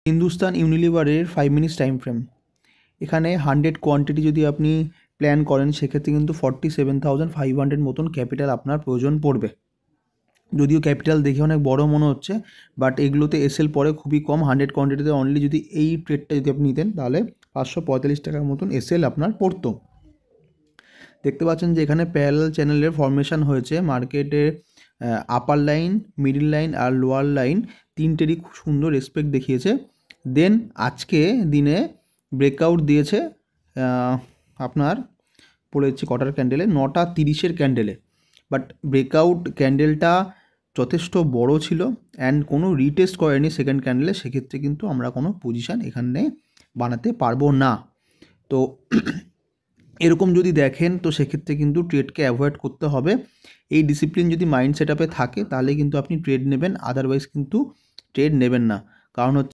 Hindustan ইউনিলিভারের 5 minutes time frame, এখানে 100 quantity যদি আপনি প্ল্যান করেন সেক্ষেত্রে কিন্তু 47,500 মতন ক্যাপিটাল আপনার প্রয়োজন পড়বে। যদিও ক্যাপিটাল দেখে অনেক বড় মনে হচ্ছে, বাট এগুলোতে এসএল পরে খুবই কম। 100 কোয়ান্টিটিতে অনলি যদি এই ট্রেডটা যদি আপনি নিতেন তাহলে 545 টাকার মতন এসএল আপনার পড়তো। দেখতে পাচ্ছেন যে এখানে প্যারালাল চ্যানেলের ফর্মেশন হয়েছে। মার্কেটে আপার লাইন, মিডিল লাইন আর লোয়ার লাইন তিনটেরই খুব সুন্দর রেসপেক্ট দেখিয়েছে। দেন আজকে দিনে ব্রেকআউট দিয়েছে আপনার পড়েছে কটার ক্যান্ডেলে, 9:30 ক্যান্ডেলে। বাট ব্রেকআউট ক্যান্ডেলটা যথেষ্ট বড় ছিল অ্যান্ড কোনো রিটেস্ট করেনি সেকেন্ড ক্যান্ডেলে, সেক্ষেত্রে কিন্তু আমরা কোনো পজিশান এখানে বানাতে পারবো না। তো এরকম যদি দেখেন তো সেক্ষেত্রে কিন্তু ট্রেডকে অ্যাভয়েড করতে হবে। এই ডিসিপ্লিন যদি মাইন্ড সেট আপে থাকে তাহলে কিন্তু আপনি ট্রেড নেবেন, আদারওয়াইজ কিন্তু ট্রেড নেবেন না। কারণ হচ্ছে